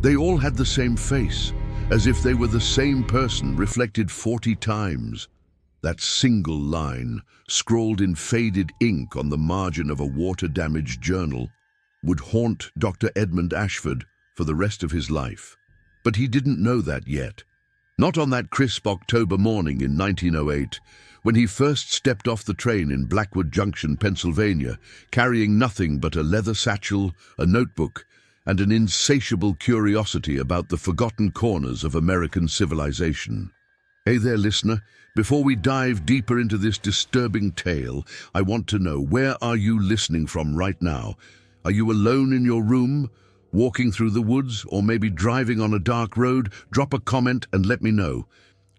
They all had the same face, as if they were the same person reflected 40 times. That single line, scrawled in faded ink on the margin of a water-damaged journal, would haunt Dr. Edmund Ashford for the rest of his life. But he didn't know that yet. Not on that crisp October morning in 1908, when he first stepped off the train in Blackwood Junction, Pennsylvania, carrying nothing but a leather satchel, a notebook, and an insatiable curiosity about the forgotten corners of American civilization. Hey there, listener. Before we dive deeper into this disturbing tale, I want to know, where are you listening from right now? Are you alone in your room, walking through the woods, or maybe driving on a dark road? Drop a comment and let me know.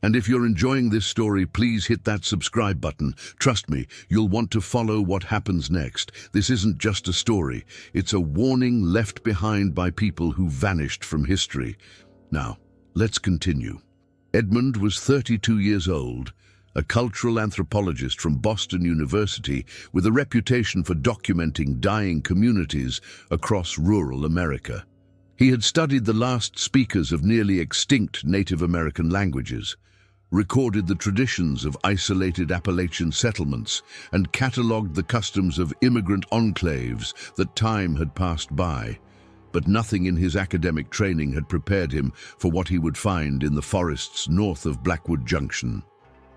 And if you're enjoying this story, please hit that subscribe button. Trust me, you'll want to follow what happens next. This isn't just a story. It's a warning left behind by people who vanished from history. Now, let's continue. Edmund was 32 years old, a cultural anthropologist from Boston University with a reputation for documenting dying communities across rural America. He had studied the last speakers of nearly extinct Native American languages, recorded the traditions of isolated Appalachian settlements, and catalogued the customs of immigrant enclaves that time had passed by. But nothing in his academic training had prepared him for what he would find in the forests north of Blackwood Junction.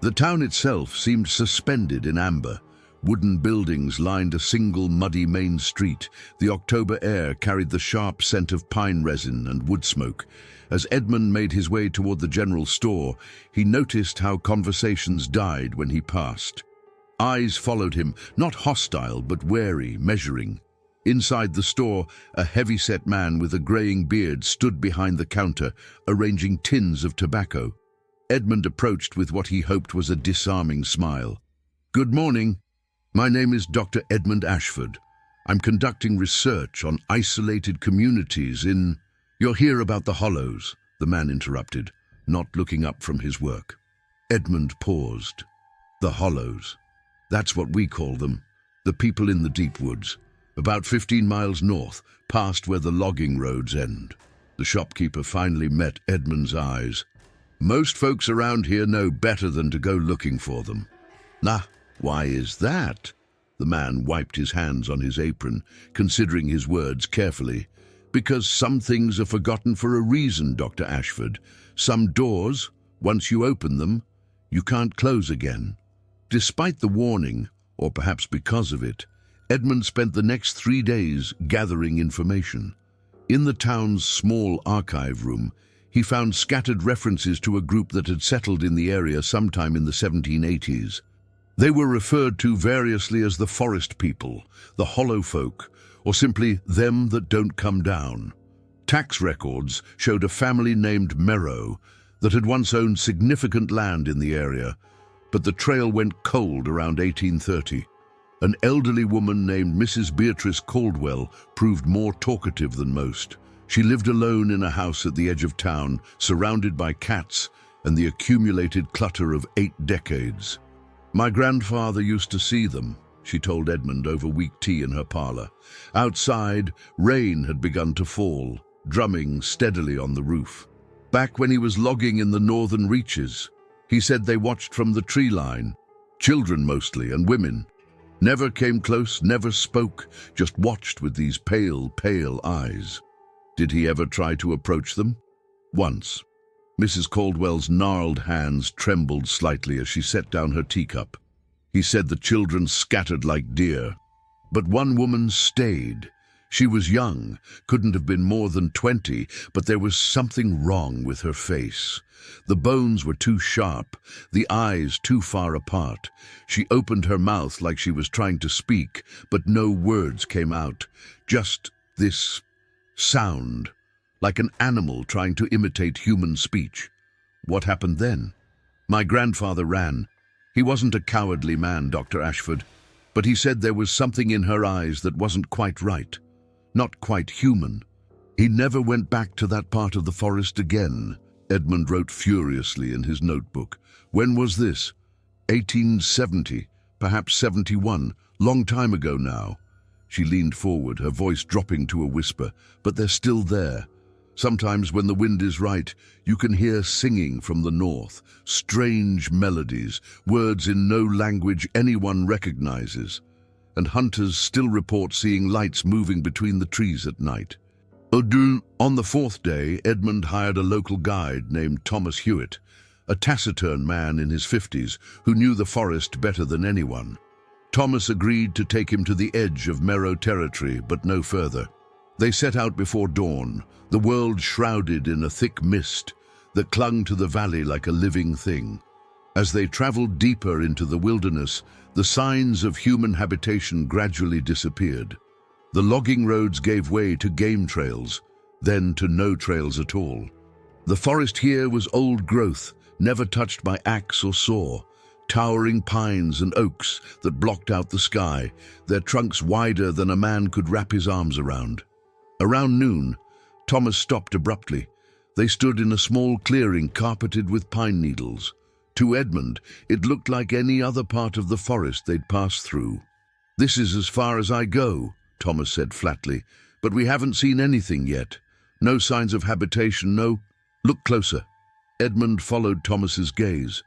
The town itself seemed suspended in amber. Wooden buildings lined a single muddy main street. The October air carried the sharp scent of pine resin and wood smoke. As Edmund made his way toward the general store, he noticed how conversations died when he passed. Eyes followed him, not hostile but wary, measuring. Inside the store, a heavy-set man with a graying beard stood behind the counter, arranging tins of tobacco. Edmund approached with what he hoped was a disarming smile. "Good morning. My name is Dr. Edmund Ashford. I'm conducting research on isolated communities in—" "You're here about the Hollows," the man interrupted, not looking up from his work. Edmund paused. "The Hollows. That's what we call them. The people in the deep woods. About 15 miles north, past where the logging roads end." The shopkeeper finally met Edmund's eyes. "Most folks around here know better than to go looking for them." "Nah, why is that?" The man wiped his hands on his apron, considering his words carefully. "Because some things are forgotten for a reason, Dr. Ashford. Some doors, once you open them, you can't close again." Despite the warning, or perhaps because of it, Edmund spent the next 3 days gathering information. In the town's small archive room, he found scattered references to a group that had settled in the area sometime in the 1780s. They were referred to variously as the Forest People, the Hollow Folk, or simply them that don't come down. Tax records showed a family named Merrow that had once owned significant land in the area, but the trail went cold around 1830. An elderly woman named Mrs. Beatrice Caldwell proved more talkative than most. She lived alone in a house at the edge of town, surrounded by cats and the accumulated clutter of 8 decades. "My grandfather used to see them," she told Edmund over weak tea in her parlor. Outside, rain had begun to fall, drumming steadily on the roof. Back when he was logging in the northern reaches, he said they watched from the tree line. Children mostly, and women. Never came close, never spoke, just watched with these pale, pale eyes. Did he ever try to approach them? Once. Mrs. Caldwell's gnarled hands trembled slightly as she set down her teacup. He said the children scattered like deer. But one woman stayed. She was young, couldn't have been more than 20, but there was something wrong with her face. The bones were too sharp, the eyes too far apart. She opened her mouth like she was trying to speak, but no words came out. Just this sound, like an animal trying to imitate human speech. What happened then? My grandfather ran. He wasn't a cowardly man, Dr. Ashford, but he said there was something in her eyes that wasn't quite right, not quite human. He never went back to that part of the forest again, Edmund wrote furiously in his notebook. When was this? 1870, perhaps 71, long time ago now. She leaned forward, her voice dropping to a whisper. But they're still there. Sometimes when the wind is right, you can hear singing from the north, strange melodies, words in no language anyone recognizes, and hunters still report seeing lights moving between the trees at night. On the fourth day, Edmund hired a local guide named Thomas Hewitt, a taciturn man in his 50s who knew the forest better than anyone. Thomas agreed to take him to the edge of Merrow territory, but no further. They set out before dawn, the world shrouded in a thick mist that clung to the valley like a living thing. As they traveled deeper into the wilderness, the signs of human habitation gradually disappeared. The logging roads gave way to game trails, then to no trails at all. The forest here was old growth, never touched by axe or saw, towering pines and oaks that blocked out the sky, their trunks wider than a man could wrap his arms around. Around noon, Thomas stopped abruptly. They stood in a small clearing carpeted with pine needles. To Edmund, it looked like any other part of the forest they'd passed through. "This is as far as I go," Thomas said flatly, "but we haven't seen anything yet. No signs of habitation, no—" "Look closer." Edmund followed Thomas's gaze.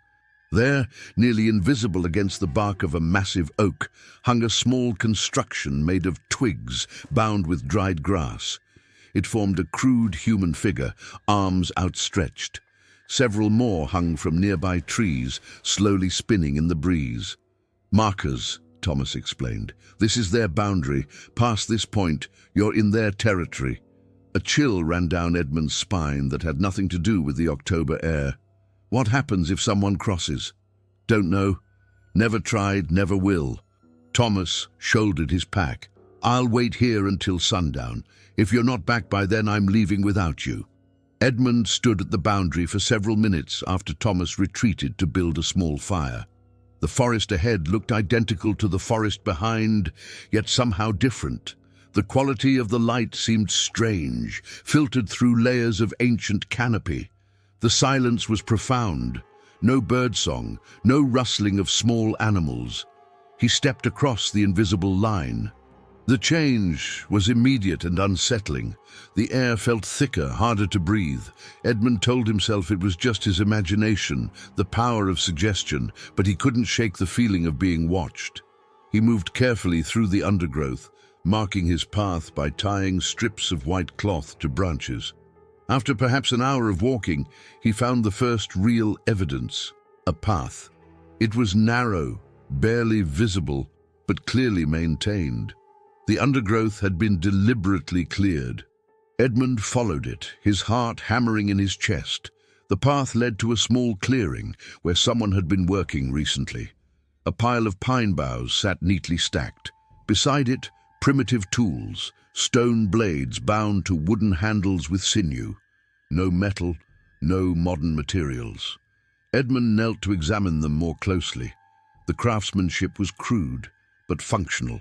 There, nearly invisible against the bark of a massive oak, hung a small construction made of twigs bound with dried grass. It formed a crude human figure, arms outstretched. Several more hung from nearby trees, slowly spinning in the breeze. "Markers," Thomas explained. "This is their boundary. Past this point, you're in their territory." A chill ran down Edmund's spine that had nothing to do with the October air. "What happens if someone crosses?" "Don't know. Never tried, never will." Thomas shouldered his pack. "I'll wait here until sundown. If you're not back by then, I'm leaving without you." Edmund stood at the boundary for several minutes after Thomas retreated to build a small fire. The forest ahead looked identical to the forest behind, yet somehow different. The quality of the light seemed strange, filtered through layers of ancient canopy. The silence was profound. No birdsong, no rustling of small animals. He stepped across the invisible line. The change was immediate and unsettling. The air felt thicker, harder to breathe. Edmund told himself it was just his imagination, the power of suggestion, but he couldn't shake the feeling of being watched. He moved carefully through the undergrowth, marking his path by tying strips of white cloth to branches. After perhaps an hour of walking, he found the first real evidence, a path. It was narrow, barely visible, but clearly maintained. The undergrowth had been deliberately cleared. Edmund followed it, his heart hammering in his chest. The path led to a small clearing where someone had been working recently. A pile of pine boughs sat neatly stacked. Beside it, primitive tools, stone blades bound to wooden handles with sinew. No metal, no modern materials. Edmund knelt to examine them more closely. The craftsmanship was crude, but functional.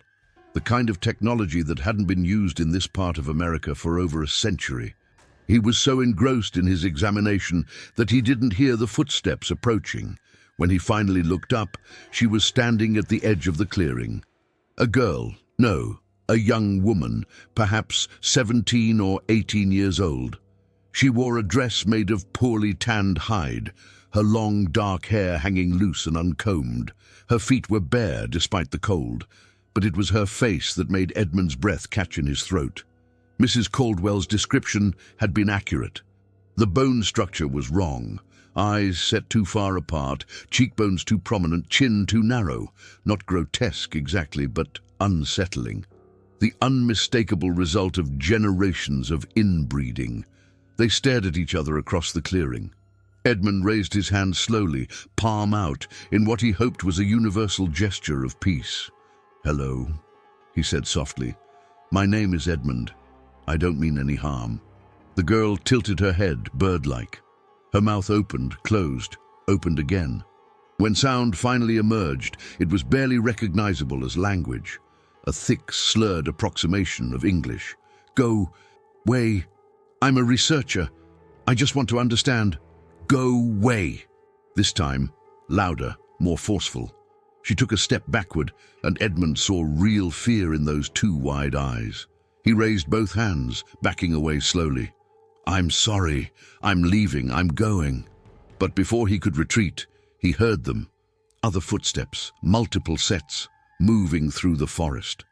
The kind of technology that hadn't been used in this part of America for over a century. He was so engrossed in his examination that he didn't hear the footsteps approaching. When he finally looked up, she was standing at the edge of the clearing. A girl, no, a young woman, perhaps 17 or 18 years old. She wore a dress made of poorly tanned hide, her long dark hair hanging loose and uncombed. Her feet were bare despite the cold, but it was her face that made Edmund's breath catch in his throat. Mrs. Caldwell's description had been accurate. The bone structure was wrong. Eyes set too far apart, cheekbones too prominent, chin too narrow. Not grotesque exactly, but unsettling. The unmistakable result of generations of inbreeding. They stared at each other across the clearing. Edmund raised his hand slowly, palm out, in what he hoped was a universal gesture of peace. "Hello," he said softly. "My name is Edmund. I don't mean any harm." The girl tilted her head, bird-like. Her mouth opened, closed, opened again. When sound finally emerged, it was barely recognizable as language. A thick, slurred approximation of English. "Go way. I'm a researcher. I just want to understand. Go way." This time, louder, more forceful. She took a step backward, and Edmund saw real fear in those two wide eyes. He raised both hands, backing away slowly. "I'm sorry. I'm leaving. I'm going." But before he could retreat, he heard them. Other footsteps, multiple sets, moving through the forest.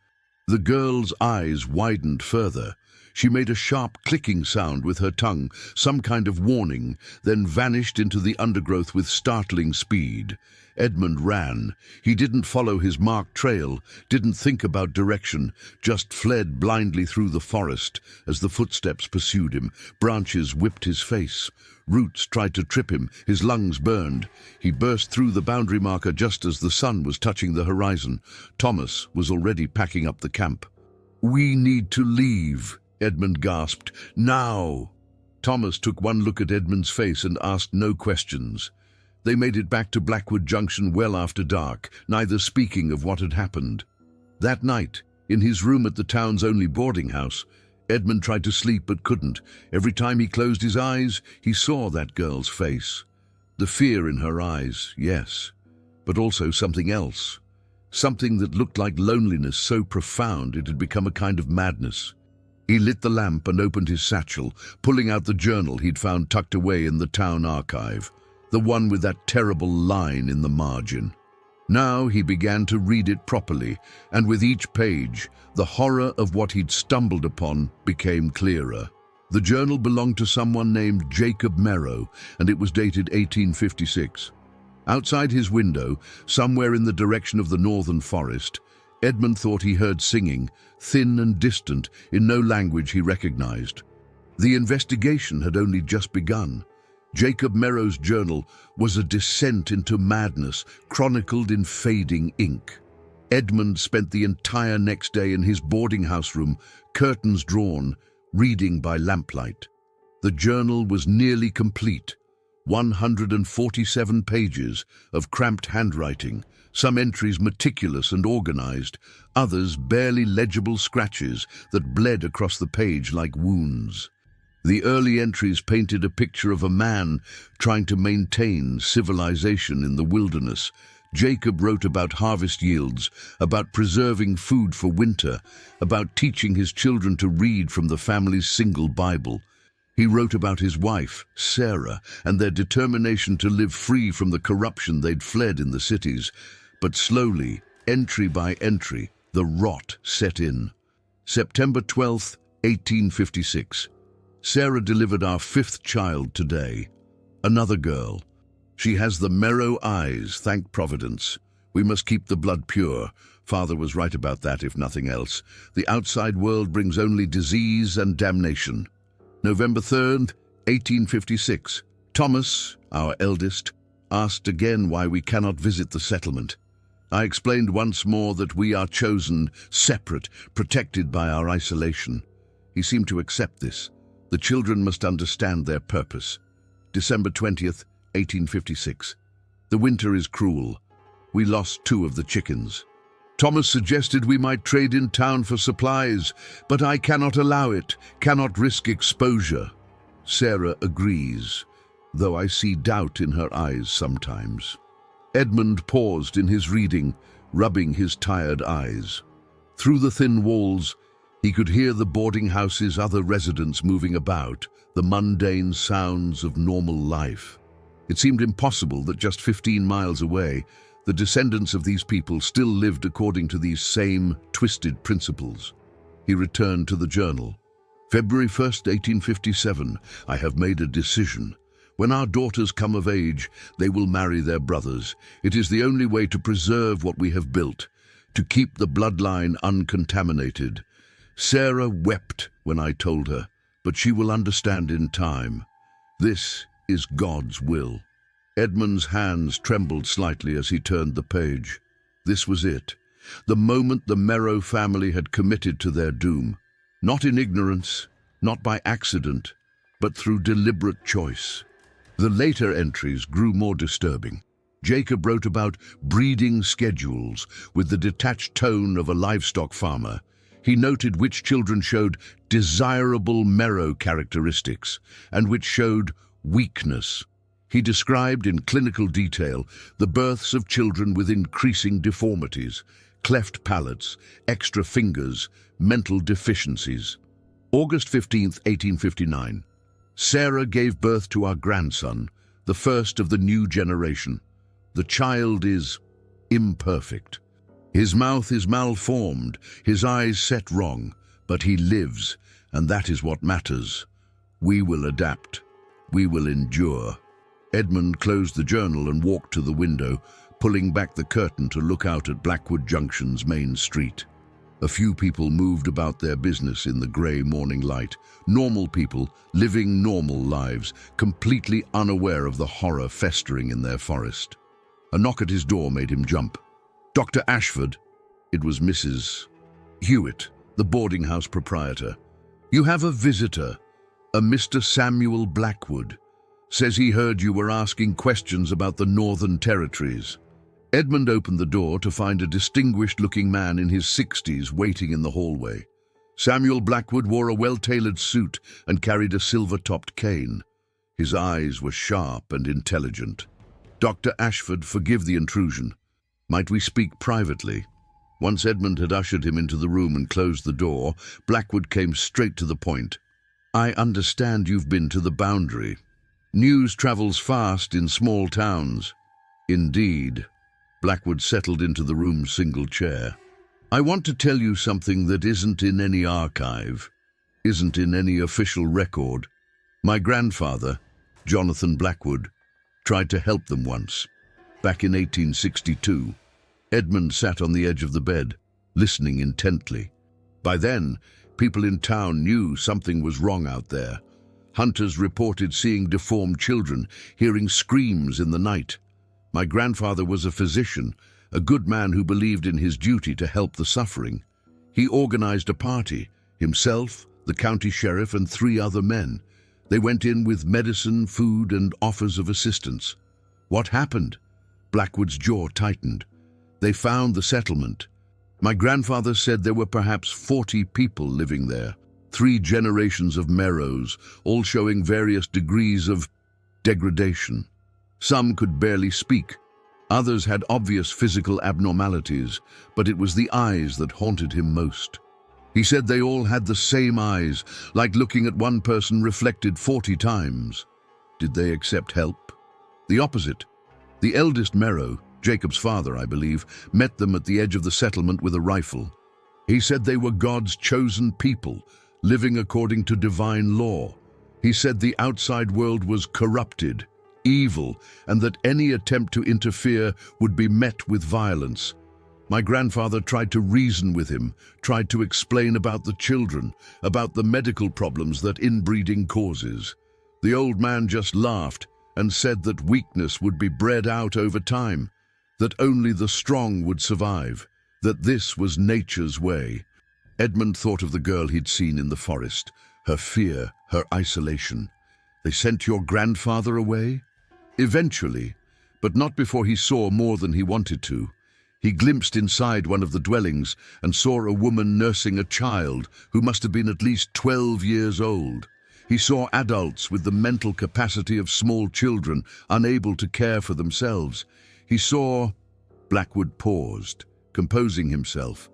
The girl's eyes widened further. She made a sharp clicking sound with her tongue, some kind of warning, then vanished into the undergrowth with startling speed. Edmund ran. He didn't follow his marked trail, didn't think about direction, just fled blindly through the forest as the footsteps pursued him. Branches whipped his face. Roots tried to trip him. His lungs burned. He burst through the boundary marker just as the sun was touching the horizon. Thomas was already packing up the camp. "We need to leave," Edmund gasped. "Now!" Thomas took one look at Edmund's face and asked no questions. They made it back to Blackwood Junction well after dark, neither speaking of what had happened. That night, in his room at the town's only boarding house, Edmund tried to sleep but couldn't. Every time he closed his eyes, he saw that girl's face. The fear in her eyes, yes, but also something else. Something that looked like loneliness so profound it had become a kind of madness. He lit the lamp and opened his satchel, pulling out the journal he'd found tucked away in the town archive, the one with that terrible line in the margin. Now he began to read it properly, and with each page, the horror of what he'd stumbled upon became clearer. The journal belonged to someone named Jacob Merrow, and it was dated 1856. Outside his window, somewhere in the direction of the northern forest, Edmund thought he heard singing, thin and distant, in no language he recognized. The investigation had only just begun. Jacob Merrow's journal was a descent into madness, chronicled in fading ink. Edmund spent the entire next day in his boarding house room, curtains drawn, reading by lamplight. The journal was nearly complete. 147 pages of cramped handwriting, some entries meticulous and organized, others barely legible scratches that bled across the page like wounds. The early entries painted a picture of a man trying to maintain civilization in the wilderness. Jacob wrote about harvest yields, about preserving food for winter, about teaching his children to read from the family's single Bible. He wrote about his wife, Sarah, and their determination to live free from the corruption they'd fled in the cities. But slowly, entry by entry, the rot set in. September 12th, 1856. Sarah delivered our 5th child today. Another girl. She has the Merrow eyes, thank Providence. We must keep the blood pure. Father was right about that, if nothing else. The outside world brings only disease and damnation. November 3rd, 1856. Thomas, our eldest, asked again why we cannot visit the settlement. I explained once more that we are chosen, separate, protected by our isolation. He seemed to accept this. The children must understand their purpose. December 20th, 1856. The winter is cruel. We lost 2 of the chickens. Thomas suggested we might trade in town for supplies, but I cannot allow it, cannot risk exposure. Sarah agrees, though I see doubt in her eyes sometimes. Edmund paused in his reading, rubbing his tired eyes. Through the thin walls, he could hear the boarding house's other residents moving about, the mundane sounds of normal life. It seemed impossible that just 15 miles away, the descendants of these people still lived according to these same twisted principles. He returned to the journal. February 1st, 1857. I have made a decision. When our daughters come of age, they will marry their brothers. It is the only way to preserve what we have built, to keep the bloodline uncontaminated. Sarah wept when I told her, but she will understand in time. This is God's will. Edmund's hands trembled slightly as he turned the page. This was it, the moment the Merrow family had committed to their doom, not in ignorance, not by accident, but through deliberate choice. The later entries grew more disturbing. Jacob wrote about breeding schedules with the detached tone of a livestock farmer. He noted which children showed desirable Merrow characteristics and which showed weakness. He described in clinical detail the births of children with increasing deformities, cleft palates, extra fingers, mental deficiencies. August 15th, 1859. Sarah gave birth to our grandson, the first of the new generation. The child is imperfect. His mouth is malformed, his eyes set wrong, but he lives, and that is what matters. We will adapt. We will endure. Edmund closed the journal and walked to the window, pulling back the curtain to look out at Blackwood Junction's main street. A few people moved about their business in the grey morning light. Normal people, living normal lives, completely unaware of the horror festering in their forest. A knock at his door made him jump. "Dr. Ashford." It was Mrs. Hewitt, the boarding house proprietor. "You have a visitor, a Mr. Samuel Blackwood. Says he heard you were asking questions about the Northern Territories." Edmund opened the door to find a distinguished-looking man in his 60s waiting in the hallway. Samuel Blackwood wore a well-tailored suit and carried a silver-topped cane. His eyes were sharp and intelligent. "Dr. Ashford, forgive the intrusion. Might we speak privately?" Once Edmund had ushered him into the room and closed the door, Blackwood came straight to the point. "I understand you've been to the Boundary. News travels fast in small towns." "Indeed." Blackwood settled into the room's single chair. "I want to tell you something that isn't in any archive, isn't in any official record. My grandfather, Jonathan Blackwood, tried to help them once, back in 1862. Edmund sat on the edge of the bed, listening intently. By then, people in town knew something was wrong out there. Hunters reported seeing deformed children, hearing screams in the night. My grandfather was a physician, a good man who believed in his duty to help the suffering. He organized a party, himself, the county sheriff, and 3 other men. They went in with medicine, food, and offers of assistance. What happened? Blackwood's jaw tightened. They found the settlement. My grandfather said there were perhaps 40 people living there. 3 generations of Merrows, all showing various degrees of degradation. Some could barely speak. Others had obvious physical abnormalities, but it was the eyes that haunted him most. He said they all had the same eyes, like looking at one person reflected 40 times. Did they accept help? The opposite. The eldest Merrow, Jacob's father, I believe, met them at the edge of the settlement with a rifle. He said they were God's chosen people, living according to divine law. He said the outside world was corrupted, evil, and that any attempt to interfere would be met with violence. My grandfather tried to reason with him, tried to explain about the children, about the medical problems that inbreeding causes. The old man just laughed and said that weakness would be bred out over time, that only the strong would survive, that this was nature's way. Edmund thought of the girl he'd seen in the forest, her fear, her isolation. They sent your grandfather away? Eventually, but not before he saw more than he wanted to. He glimpsed inside one of the dwellings and saw a woman nursing a child who must have been at least 12 years old. He saw adults with the mental capacity of small children, unable to care for themselves. He saw... Blackwood paused, composing himself.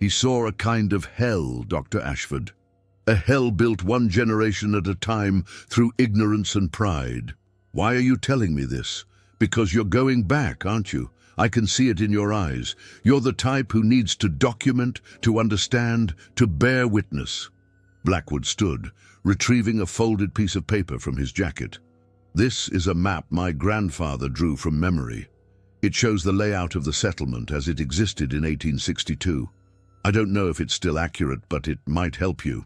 He saw a kind of hell, Dr. Ashford. A hell built one generation at a time through ignorance and pride. Why are you telling me this? Because you're going back, aren't you? I can see it in your eyes. You're the type who needs to document, to understand, to bear witness. Blackwood stood, retrieving a folded piece of paper from his jacket. This is a map my grandfather drew from memory. It shows the layout of the settlement as it existed in 1862. I don't know if it's still accurate, but it might help you.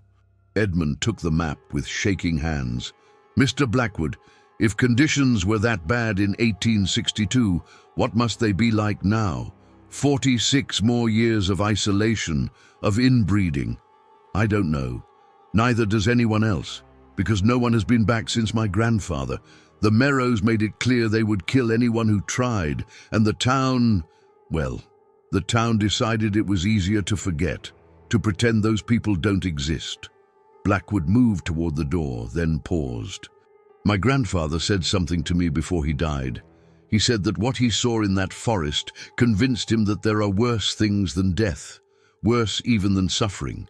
Edmund took the map with shaking hands. Mr. Blackwood, if conditions were that bad in 1862, what must they be like now? 46 more years of isolation, of inbreeding. I don't know. Neither does anyone else, because no one has been back since my grandfather. The Merrows made it clear they would kill anyone who tried, and the town, well, the town decided it was easier to forget, to pretend those people don't exist. Blackwood moved toward the door, then paused. My grandfather said something to me before he died. He said that what he saw in that forest convinced him that there are worse things than death, worse even than suffering.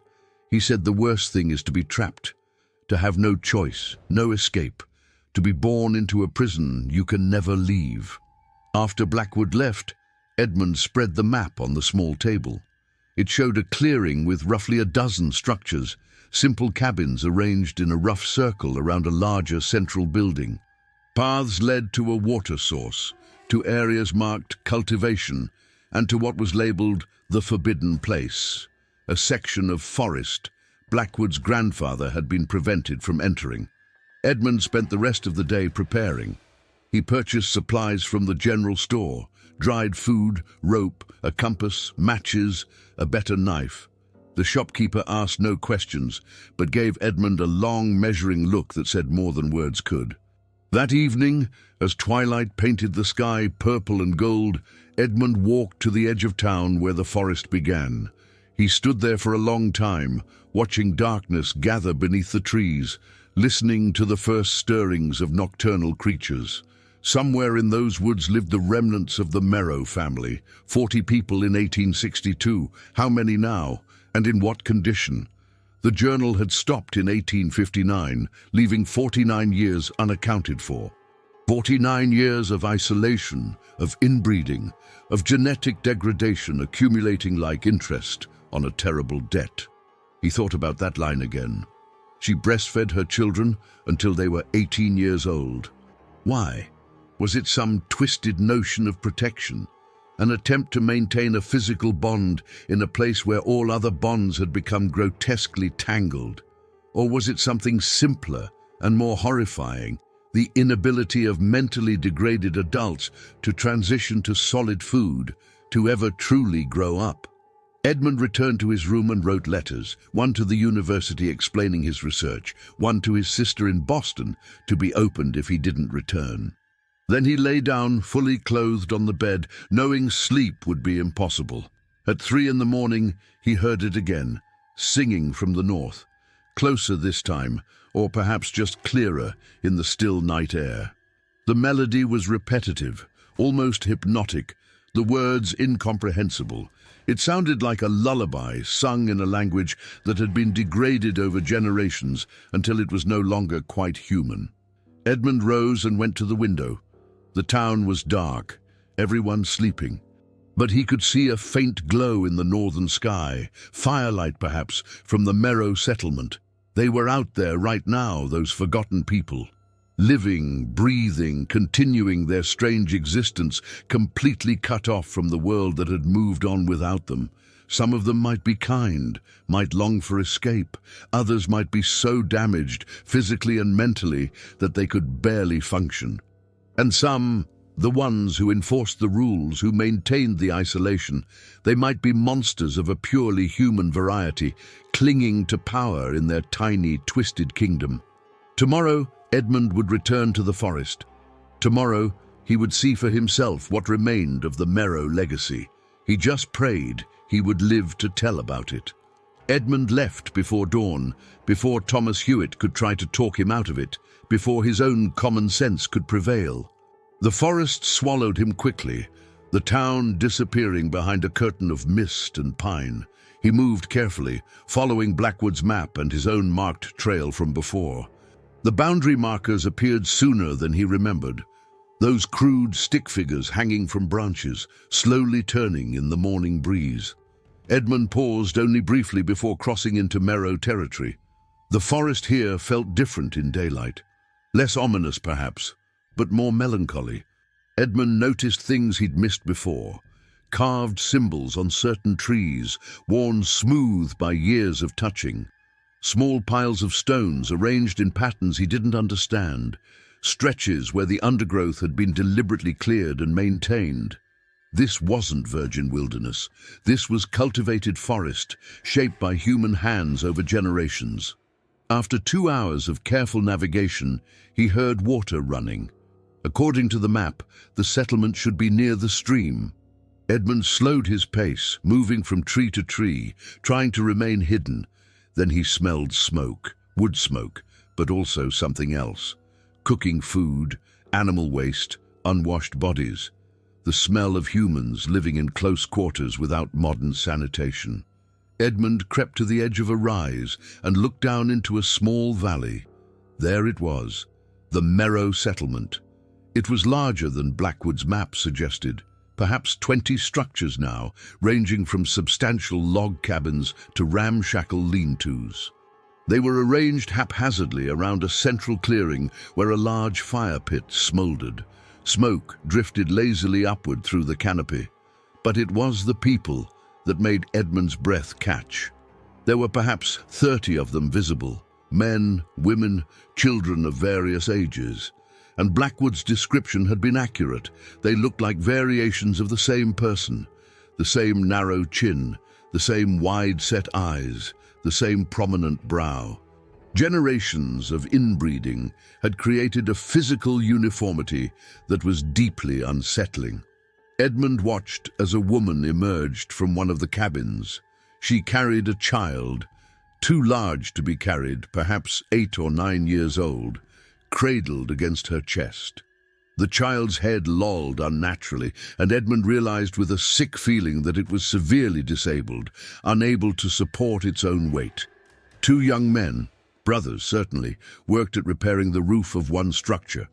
He said the worst thing is to be trapped to have no choice, no escape, to be born into a prison you can never leave. After Blackwood left, Edmund spread the map on the small table. It showed a clearing with roughly a dozen structures, simple cabins arranged in a rough circle around a larger central building. Paths led to a water source, to areas marked cultivation, and to what was labelled the Forbidden Place, a section of forest Blackwood's grandfather had been prevented from entering. Edmund spent the rest of the day preparing. He purchased supplies from the general store, dried food, rope, a compass, matches, a better knife. The shopkeeper asked no questions, but gave Edmund a long, measuring look that said more than words could. That evening, as twilight painted the sky purple and gold, Edmund walked to the edge of town where the forest began. He stood there for a long time, watching darkness gather beneath the trees, listening to the first stirrings of nocturnal creatures. Somewhere in those woods lived the remnants of the Merrow family, 40 people in 1862. How many now, and in what condition? The journal had stopped in 1859, leaving 49 years unaccounted for. 49 years of isolation, of inbreeding, of genetic degradation accumulating like interest on a terrible debt. He thought about that line again. She breastfed her children until they were 18 years old. Why? Was it some twisted notion of protection? An attempt to maintain a physical bond in a place where all other bonds had become grotesquely tangled? Or was it something simpler and more horrifying, the inability of mentally degraded adults to transition to solid food, to ever truly grow up? Edmund returned to his room and wrote letters, one to the university explaining his research, one to his sister in Boston to be opened if he didn't return. Then he lay down, fully clothed on the bed, knowing sleep would be impossible. At 3 a.m, he heard it again, singing from the north, closer this time, or perhaps just clearer in the still night air. The melody was repetitive, almost hypnotic, the words incomprehensible. It sounded like a lullaby sung in a language that had been degraded over generations until it was no longer quite human. Edmund rose and went to the window. The town was dark, everyone sleeping. But he could see a faint glow in the northern sky, firelight perhaps, from the Merrow settlement. They were out there right now, those forgotten people. Living, breathing, continuing their strange existence, completely cut off from the world that had moved on without them. Some of them might be kind, might long for escape. Others might be so damaged, physically and mentally, that they could barely function. And some, the ones who enforced the rules, who maintained the isolation, they might be monsters of a purely human variety, clinging to power in their tiny, twisted kingdom. Tomorrow, Edmund would return to the forest. Tomorrow, he would see for himself what remained of the Merrow legacy. He just prayed he would live to tell about it. Edmund left before dawn, before Thomas Hewitt could try to talk him out of it, before his own common sense could prevail. The forest swallowed him quickly, the town disappearing behind a curtain of mist and pine. He moved carefully, following Blackwood's map and his own marked trail from before. The boundary markers appeared sooner than he remembered. Those crude stick figures hanging from branches, slowly turning in the morning breeze. Edmund paused only briefly before crossing into Merrow territory. The forest here felt different in daylight. Less ominous, perhaps, but more melancholy. Edmund noticed things he'd missed before. Carved symbols on certain trees, worn smooth by years of touching. Small piles of stones arranged in patterns he didn't understand. Stretches where the undergrowth had been deliberately cleared and maintained. This wasn't virgin wilderness. This was cultivated forest, shaped by human hands over generations. After 2 hours of careful navigation, he heard water running. According to the map, the settlement should be near the stream. Edmund slowed his pace, moving from tree to tree, trying to remain hidden. Then he smelled smoke, wood smoke, but also something else. Cooking food, animal waste, unwashed bodies. The smell of humans living in close quarters without modern sanitation. Edmund crept to the edge of a rise and looked down into a small valley. There it was, the Merrow settlement. It was larger than Blackwood's map suggested, perhaps 20 structures now, ranging from substantial log cabins to ramshackle lean-tos. They were arranged haphazardly around a central clearing where a large fire pit smoldered. Smoke drifted lazily upward through the canopy. But it was the people that made Edmund's breath catch. There were perhaps 30 of them visible, men, women, children of various ages. And Blackwood's description had been accurate. They looked like variations of the same person, the same narrow chin, the same wide-set eyes, the same prominent brow. Generations of inbreeding had created a physical uniformity that was deeply unsettling. Edmund watched as a woman emerged from one of the cabins. She carried a child, too large to be carried, perhaps 8 or 9 years old, cradled against her chest. The child's head lolled unnaturally, and Edmund realized with a sick feeling that it was severely disabled, unable to support its own weight. 2 young men, brothers certainly, worked at repairing the roof of one structure.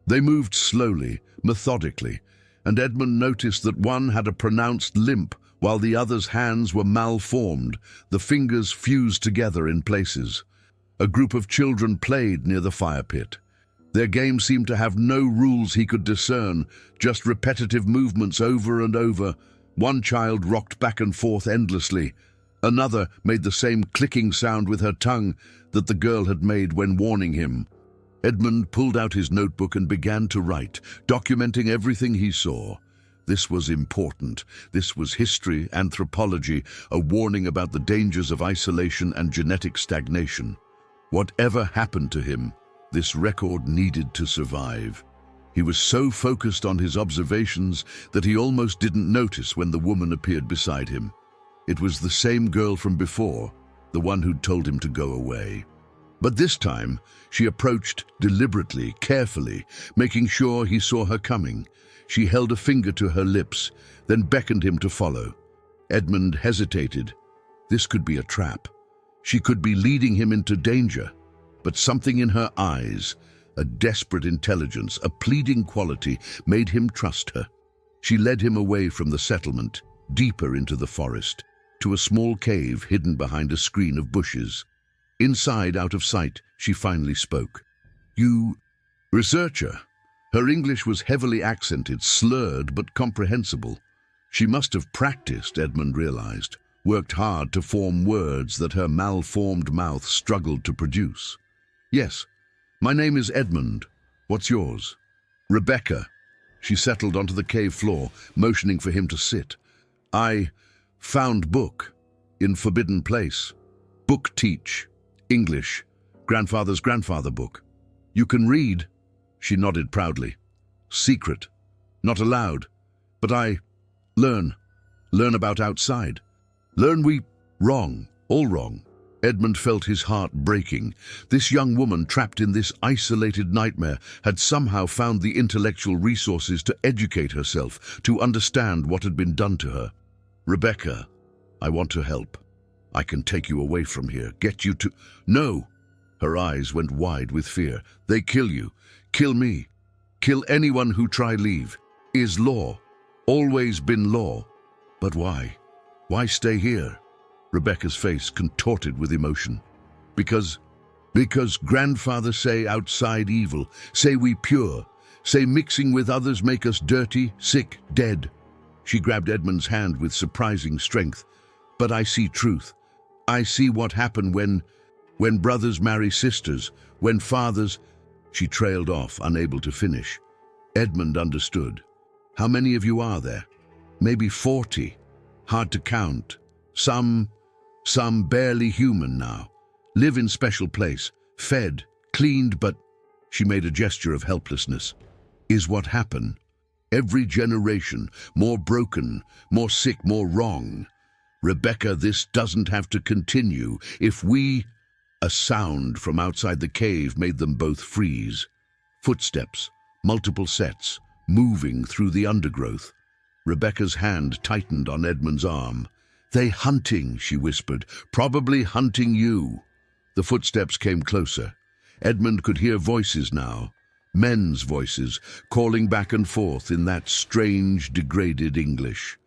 They moved slowly, methodically, and Edmund noticed that one had a pronounced limp while the other's hands were malformed, the fingers fused together in places. A group of children played near the fire pit. Their game seemed to have no rules he could discern, just repetitive movements over and over. One child rocked back and forth endlessly. Another made the same clicking sound with her tongue that the girl had made when warning him. Edmund pulled out his notebook and began to write, documenting everything he saw. This was important. This was history, anthropology, a warning about the dangers of isolation and genetic stagnation. Whatever happened to him, this record needed to survive. He was so focused on his observations that he almost didn't notice when the woman appeared beside him. It was the same girl from before, the one who'd told him to go away. But this time, she approached deliberately, carefully, making sure he saw her coming. She held a finger to her lips, then beckoned him to follow. Edmund hesitated. This could be a trap. She could be leading him into danger. But something in her eyes, a desperate intelligence, a pleading quality, made him trust her. She led him away from the settlement, deeper into the forest, to a small cave hidden behind a screen of bushes. Inside, out of sight, she finally spoke. "You, researcher." Her English was heavily accented, slurred but comprehensible. She must have practiced, Edmund realized, worked hard to form words that her malformed mouth struggled to produce. "Yes, my name is Edmund. What's yours?" "Rebecca." She settled onto the cave floor, motioning for him to sit. "I found book in forbidden place. Book teach. English. Grandfather's grandfather book. You can read." She nodded proudly. "Secret. Not allowed. But I learn about outside. Learn we wrong, all wrong." Edmund felt his heart breaking. This young woman, trapped in this isolated nightmare, had somehow found the intellectual resources to educate herself, to understand what had been done to her. "Rebecca, I want to help. I can take you away from here, get you to—" "No!" Her eyes went wide with fear. "They kill you. Kill me. Kill anyone who try leave. Is law. Always been law. But why? Why stay here?" Rebecca's face contorted with emotion. Because grandfather say outside evil, say we pure, say mixing with others make us dirty, sick, dead." She grabbed Edmund's hand with surprising strength. "But I see truth. I see what happened when brothers marry sisters, when fathers—" She trailed off, unable to finish. Edmund understood. "How many of you are there?" "Maybe 40. Hard to count. Some barely human now. Live in special place, fed, cleaned, but—" She made a gesture of helplessness. "Is what happened. Every generation, more broken, more sick, more wrong. Rebecca, this doesn't have to continue. If we—" A sound from outside the cave made them both freeze. Footsteps, multiple sets, moving through the undergrowth. Rebecca's hand tightened on Edmund's arm. "They hunting," she whispered. "Probably hunting you." The footsteps came closer. Edmund could hear voices now. Men's voices, calling back and forth in that strange, degraded English.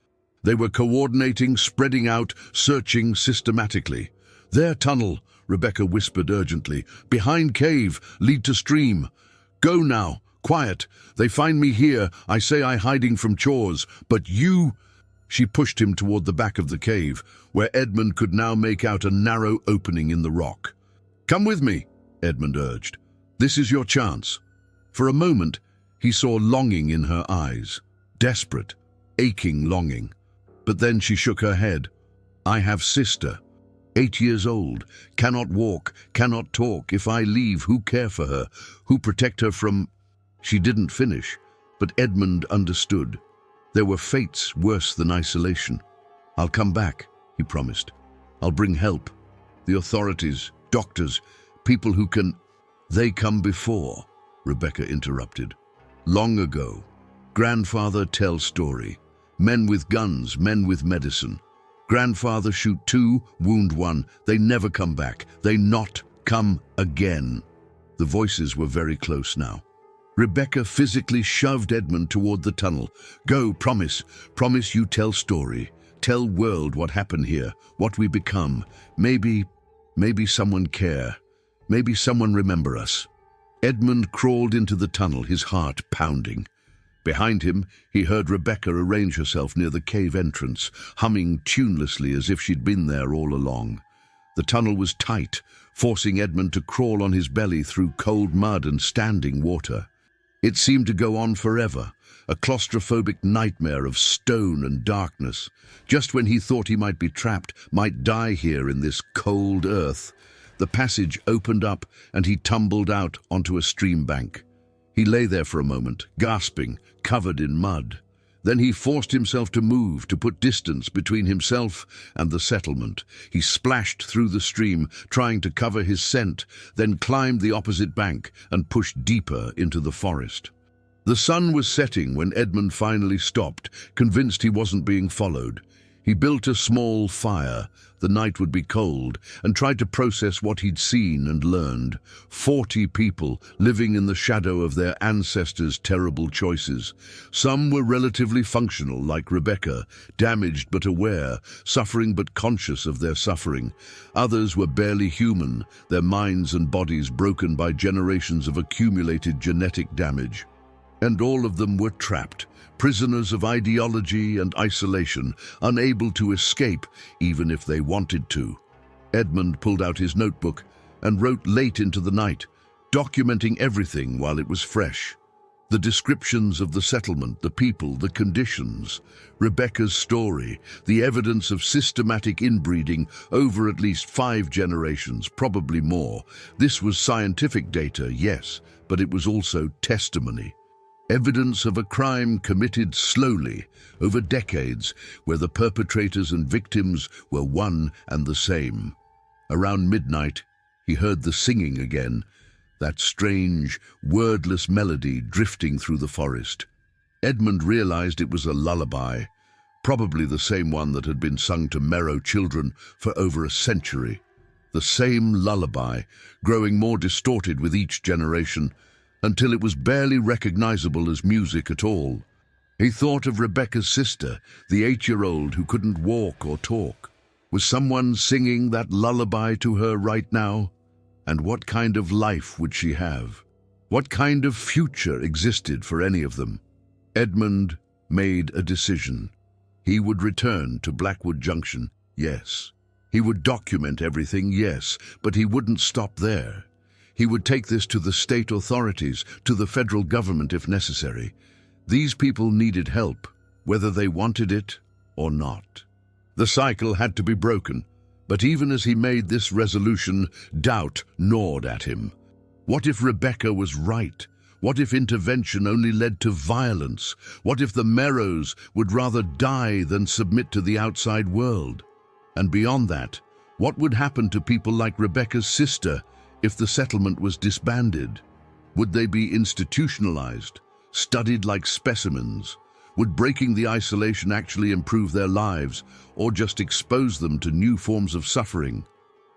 They were coordinating, spreading out, searching systematically. "Their tunnel," Rebecca whispered urgently. "Behind cave, lead to stream. Go now, quiet. They find me here, I say I hiding from chores. But you—" She pushed him toward the back of the cave, where Edmund could now make out a narrow opening in the rock. "Come with me," Edmund urged. "This is your chance." For a moment, he saw longing in her eyes. Desperate, aching longing. But then she shook her head. "I have sister. 8 years old, cannot walk, cannot talk. If I leave, who care for her? Who protect her from—" She didn't finish, but Edmund understood. There were fates worse than isolation. "I'll come back," he promised. "I'll bring help. The authorities, doctors, people who can—" "They come before," Rebecca interrupted. "Long ago. Grandfather tell story. Men with guns, men with medicine. Grandfather shoot 2, wound 1. They never come back. They not come again." The voices were very close now. Rebecca physically shoved Edmund toward the tunnel. "Go, promise. Promise you tell story. Tell world what happened here, what we become. Maybe someone care. Maybe someone remember us." Edmund crawled into the tunnel, his heart pounding. Behind him, he heard Rebecca arrange herself near the cave entrance, humming tunelessly as if she'd been there all along. The tunnel was tight, forcing Edmund to crawl on his belly through cold mud and standing water. It seemed to go on forever, a claustrophobic nightmare of stone and darkness. Just when he thought he might be trapped, might die here in this cold earth, the passage opened up and he tumbled out onto a stream bank. He lay there for a moment, gasping, covered in mud. Then he forced himself to move, to put distance between himself and the settlement. He splashed through the stream, trying to cover his scent, then climbed the opposite bank and pushed deeper into the forest. The sun was setting when Edmund finally stopped, convinced he wasn't being followed. He built a small fire. The night would be cold, and tried to process what he'd seen and learned. 40 people living in the shadow of their ancestors' terrible choices. Some were relatively functional, like Rebecca, damaged but aware, suffering but conscious of their suffering. Others were barely human, their minds and bodies broken by generations of accumulated genetic damage. And all of them were trapped, prisoners of ideology and isolation, unable to escape even if they wanted to. Edmund pulled out his notebook and wrote late into the night, documenting everything while it was fresh. The descriptions of the settlement, the people, the conditions, Rebecca's story, the evidence of systematic inbreeding over at least 5 generations, probably more. This was scientific data, yes, but it was also testimony. Evidence of a crime committed slowly, over decades, where the perpetrators and victims were one and the same. Around midnight, he heard the singing again, that strange, wordless melody drifting through the forest. Edmund realized it was a lullaby, probably the same one that had been sung to Merrow children for over a century. The same lullaby, growing more distorted with each generation, until it was barely recognizable as music at all. He thought of Rebecca's sister, the 8-year-old who couldn't walk or talk. Was someone singing that lullaby to her right now? And what kind of life would she have? What kind of future existed for any of them? Edmund made a decision. He would return to Blackwood Junction, yes. He would document everything, yes, but he wouldn't stop there. He would take this to the state authorities, to the federal government if necessary. These people needed help, whether they wanted it or not. The cycle had to be broken, but even as he made this resolution, doubt gnawed at him. What if Rebecca was right? What if intervention only led to violence? What if the Merrows would rather die than submit to the outside world? And beyond that, what would happen to people like Rebecca's sister if the settlement was disbanded? Would they be institutionalized, studied like specimens? Would breaking the isolation actually improve their lives, or just expose them to new forms of suffering?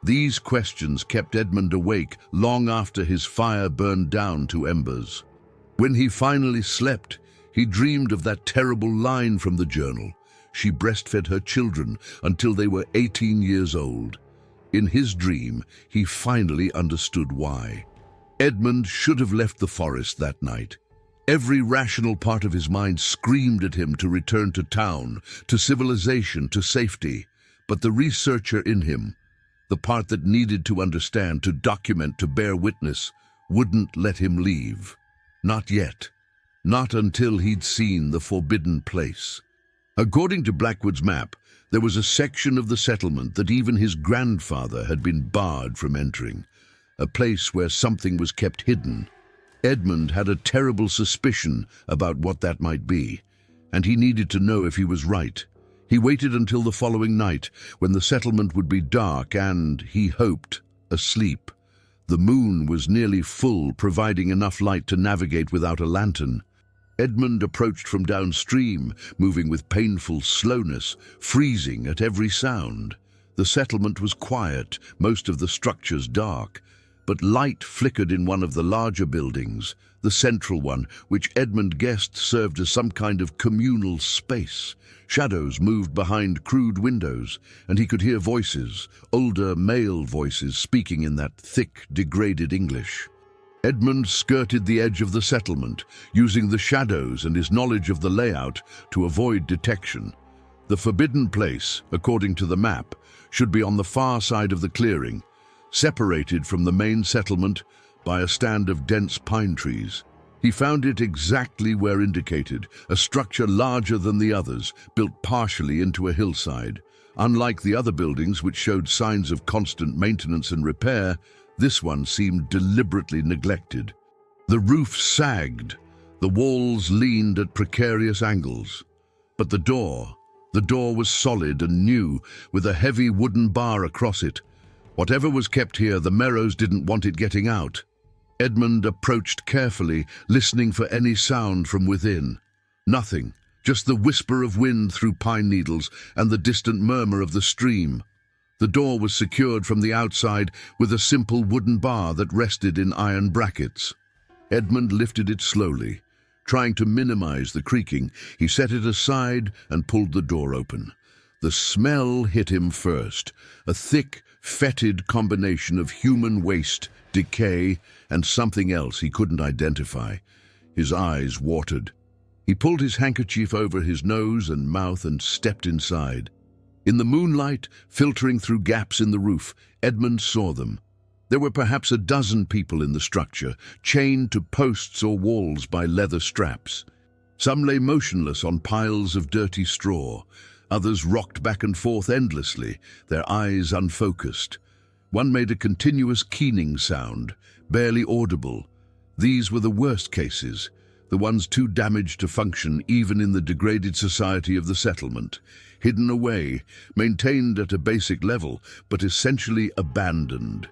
These questions kept Edmund awake long after his fire burned down to embers. When he finally slept, he dreamed of that terrible line from the journal. She breastfed her children until they were 18 years old. In his dream, he finally understood why. Edmund should have left the forest that night. Every rational part of his mind screamed at him to return to town, to civilization, to safety. But the researcher in him, the part that needed to understand, to document, to bear witness, wouldn't let him leave. Not yet. Not until he'd seen the forbidden place. According to Blackwood's map, there was a section of the settlement that even his grandfather had been barred from entering, a place where something was kept hidden. Edmund had a terrible suspicion about what that might be, and he needed to know if he was right. He waited until the following night, when the settlement would be dark and, he hoped, asleep. The moon was nearly full, providing enough light to navigate without a lantern. Edmund approached from downstream, moving with painful slowness, freezing at every sound. The settlement was quiet, most of the structures dark, but light flickered in one of the larger buildings, the central one, which Edmund guessed served as some kind of communal space. Shadows moved behind crude windows, and he could hear voices, older male voices speaking in that thick, degraded English. Edmund skirted the edge of the settlement, using the shadows and his knowledge of the layout to avoid detection. The forbidden place, according to the map, should be on the far side of the clearing, separated from the main settlement by a stand of dense pine trees. He found it exactly where indicated, a structure larger than the others, built partially into a hillside. Unlike the other buildings, which showed signs of constant maintenance and repair, this one seemed deliberately neglected. The roof sagged, the walls leaned at precarious angles. But the door was solid and new, with a heavy wooden bar across it. Whatever was kept here, the Merrows didn't want it getting out. Edmund approached carefully, listening for any sound from within. Nothing, just the whisper of wind through pine needles and the distant murmur of the stream. The door was secured from the outside with a simple wooden bar that rested in iron brackets. Edmund lifted it slowly. Trying to minimize the creaking, he set it aside and pulled the door open. The smell hit him first, a thick, fetid combination of human waste, decay, and something else he couldn't identify. His eyes watered. He pulled his handkerchief over his nose and mouth and stepped inside. In the moonlight, filtering through gaps in the roof, Edmund saw them. There were perhaps a dozen people in the structure, chained to posts or walls by leather straps. Some lay motionless on piles of dirty straw. Others rocked back and forth endlessly, their eyes unfocused. One made a continuous keening sound, barely audible. These were the worst cases, the ones too damaged to function even in the degraded society of the settlement. Hidden away, maintained at a basic level, but essentially abandoned.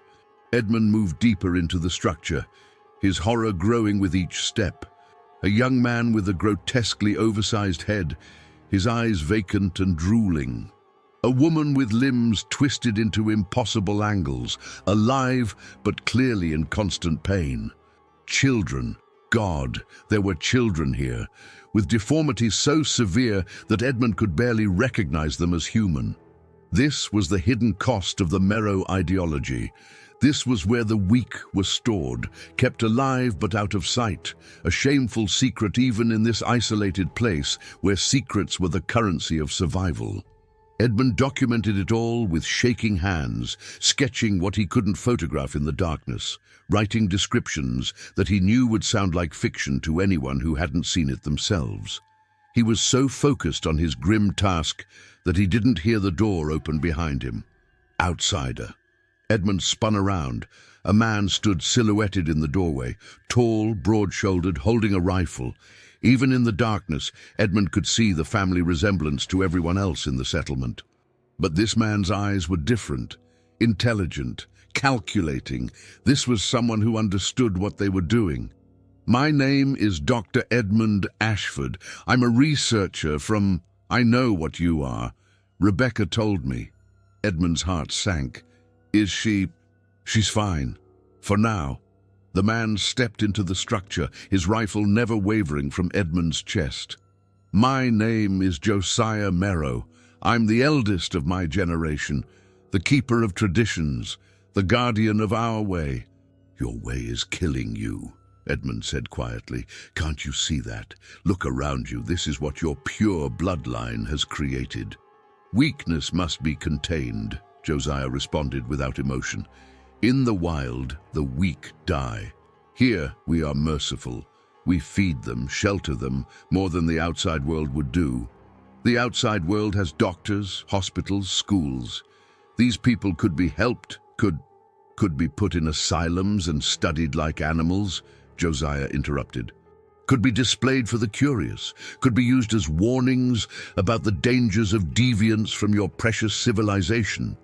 Edmund moved deeper into the structure, his horror growing with each step. A young man with a grotesquely oversized head, his eyes vacant and drooling. A woman with limbs twisted into impossible angles, alive but clearly in constant pain. Children. God, there were children here, with deformities so severe that Edmund could barely recognize them as human. This was the hidden cost of the Merrow ideology. This was where the weak were stored, kept alive but out of sight, a shameful secret even in this isolated place where secrets were the currency of survival. Edmund documented it all with shaking hands, sketching what he couldn't photograph in the darkness, writing descriptions that he knew would sound like fiction to anyone who hadn't seen it themselves. He was so focused on his grim task that he didn't hear the door open behind him. Outsider. Edmund spun around. A man stood silhouetted in the doorway, tall, broad-shouldered, holding a rifle. Even in the darkness, Edmund could see the family resemblance to everyone else in the settlement. But this man's eyes were different, intelligent, calculating. This was someone who understood what they were doing. My name is Dr. Edmund Ashford. I'm a researcher from... I know what you are. Rebecca told me. Edmund's heart sank. Is she... She's fine. For now. The man stepped into the structure, his rifle never wavering from Edmund's chest. My name is Josiah Merrow. I'm the eldest of my generation, the keeper of traditions, the guardian of our way. Your way is killing you, Edmund said quietly. Can't you see that? Look around you. This is what your pure bloodline has created. Weakness must be contained, Josiah responded without emotion. In the wild, the weak die. Here, we are merciful. We feed them, shelter them, more than the outside world would do. The outside world has doctors, hospitals, schools. These people could be helped, could be put in asylums and studied like animals, Josiah interrupted. Could be displayed for the curious, could be used as warnings about the dangers of deviance from your precious civilization.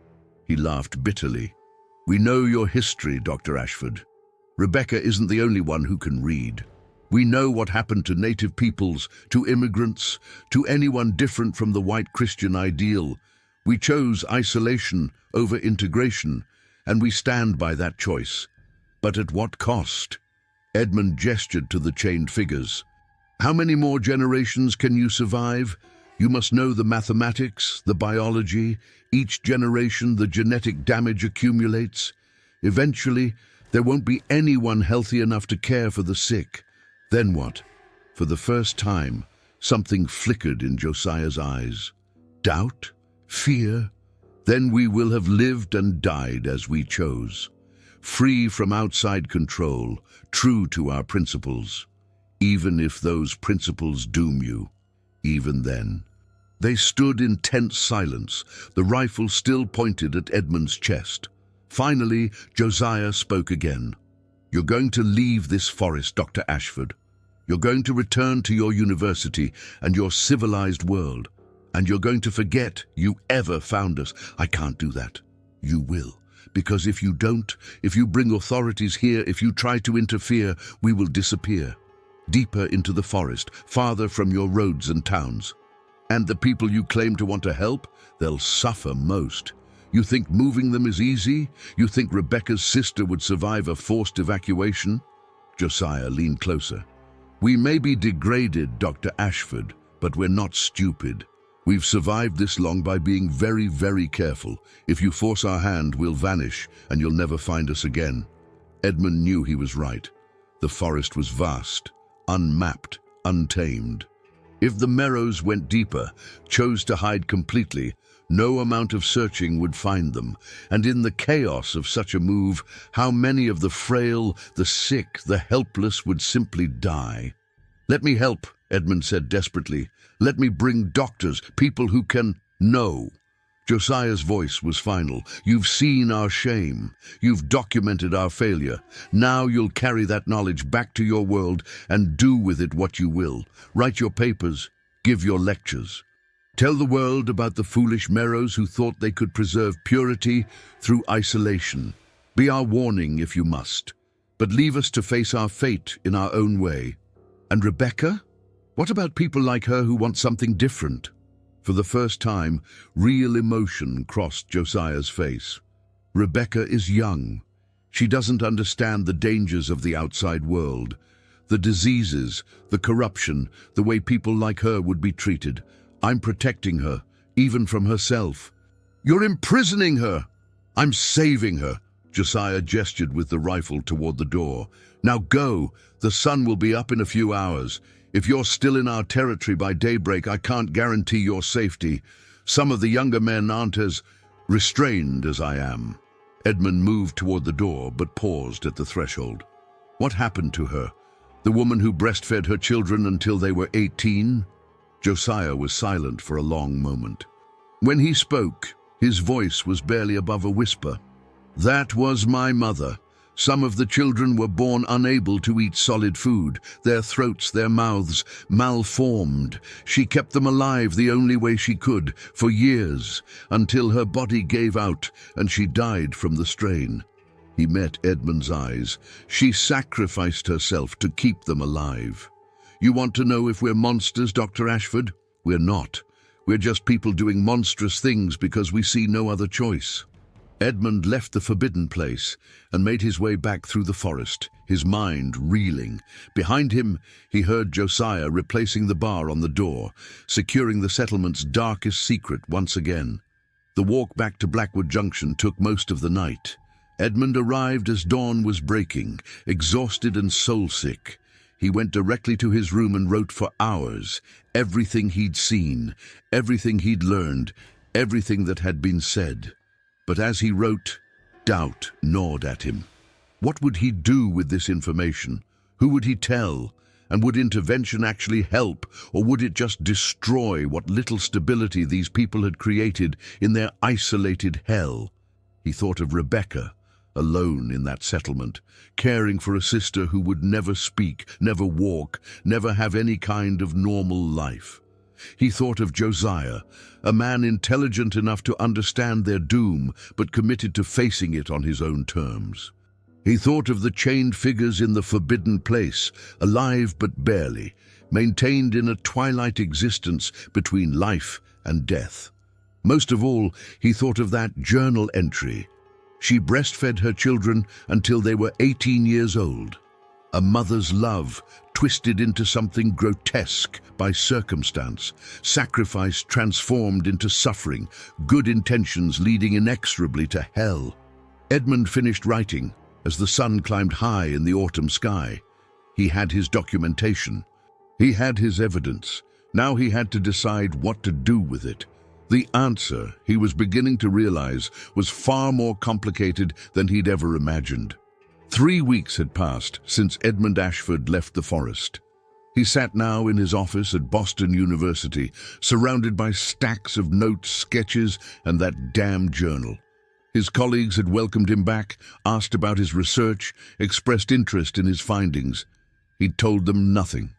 He laughed bitterly. We know your history, Dr. Ashford. Rebecca isn't the only one who can read. We know what happened to native peoples, to immigrants, to anyone different from the white Christian ideal. We chose isolation over integration, and we stand by that choice. But at what cost? Edmund gestured to the chained figures. How many more generations can you survive? You must know the mathematics, the biology. Each generation, the genetic damage accumulates. Eventually, there won't be anyone healthy enough to care for the sick. Then what? For the first time, something flickered in Josiah's eyes. Doubt? Fear? Then we will have lived and died as we chose. Free from outside control, true to our principles. Even if those principles doom you, even then. They stood in tense silence, the rifle still pointed at Edmund's chest. Finally, Josiah spoke again. You're going to leave this forest, Dr. Ashford. You're going to return to your university and your civilized world. And you're going to forget you ever found us. I can't do that. You will. Because if you don't, if you bring authorities here, if you try to interfere, we will disappear. Deeper into the forest, farther from your roads and towns. And the people you claim to want to help, they'll suffer most. You think moving them is easy? You think Rebecca's sister would survive a forced evacuation? Josiah leaned closer. We may be degraded, Dr. Ashford, but we're not stupid. We've survived this long by being very, very careful. If you force our hand, we'll vanish, and you'll never find us again. Edmund knew he was right. The forest was vast, unmapped, untamed. If the Merrows went deeper, chose to hide completely, no amount of searching would find them. And in the chaos of such a move, how many of the frail, the sick, the helpless would simply die? Let me help, Edmund said desperately. Let me bring doctors, people who can... No. Josiah's voice was final. You've seen our shame. You've documented our failure. Now you'll carry that knowledge back to your world and do with it what you will. Write your papers. Give your lectures. Tell the world about the foolish Merrows who thought they could preserve purity through isolation. Be our warning if you must. But leave us to face our fate in our own way. And Rebecca? What about people like her who want something different? For the first time, real emotion crossed Josiah's face. Rebecca is young. She doesn't understand the dangers of the outside world. The diseases, the corruption, the way people like her would be treated. I'm protecting her, even from herself. You're imprisoning her! I'm saving her! Josiah gestured with the rifle toward the door. Now go! The sun will be up in a few hours. If you're still in our territory by daybreak, I can't guarantee your safety. Some of the younger men aren't as restrained as I am. Edmund moved toward the door, but paused at the threshold. What happened to her? The woman who breastfed her children until they were 18? Josiah was silent for a long moment. When he spoke, his voice was barely above a whisper. That was my mother. Some of the children were born unable to eat solid food, their throats, their mouths malformed. She kept them alive the only way she could, for years, until her body gave out and she died from the strain. He met Edmund's eyes. She sacrificed herself to keep them alive. You want to know if we're monsters, Dr. Ashford? We're not. We're just people doing monstrous things because we see no other choice. Edmund left the forbidden place and made his way back through the forest, his mind reeling. Behind him, he heard Josiah replacing the bar on the door, securing the settlement's darkest secret once again. The walk back to Blackwood Junction took most of the night. Edmund arrived as dawn was breaking, exhausted and soul-sick. He went directly to his room and wrote for hours, everything he'd seen, everything he'd learned, everything that had been said. But as he wrote, doubt gnawed at him. What would he do with this information? Who would he tell? And would intervention actually help, or would it just destroy what little stability these people had created in their isolated hell? He thought of Rebecca, alone in that settlement, caring for a sister who would never speak, never walk, never have any kind of normal life. He thought of Josiah, a man intelligent enough to understand their doom, but committed to facing it on his own terms. He thought of the chained figures in the forbidden place, alive but barely, maintained in a twilight existence between life and death. Most of all, he thought of that journal entry. She breastfed her children until they were 18 years old. A mother's love twisted into something grotesque by circumstance, sacrifice transformed into suffering, good intentions leading inexorably to hell. Edmund finished writing as the sun climbed high in the autumn sky. He had his documentation. He had his evidence. Now he had to decide what to do with it. The answer, he was beginning to realize, was far more complicated than he'd ever imagined. 3 weeks had passed since Edmund Ashford left the forest. He sat now in his office at Boston University, surrounded by stacks of notes, sketches, and that damn journal. His colleagues had welcomed him back, asked about his research, expressed interest in his findings. He'd told them nothing.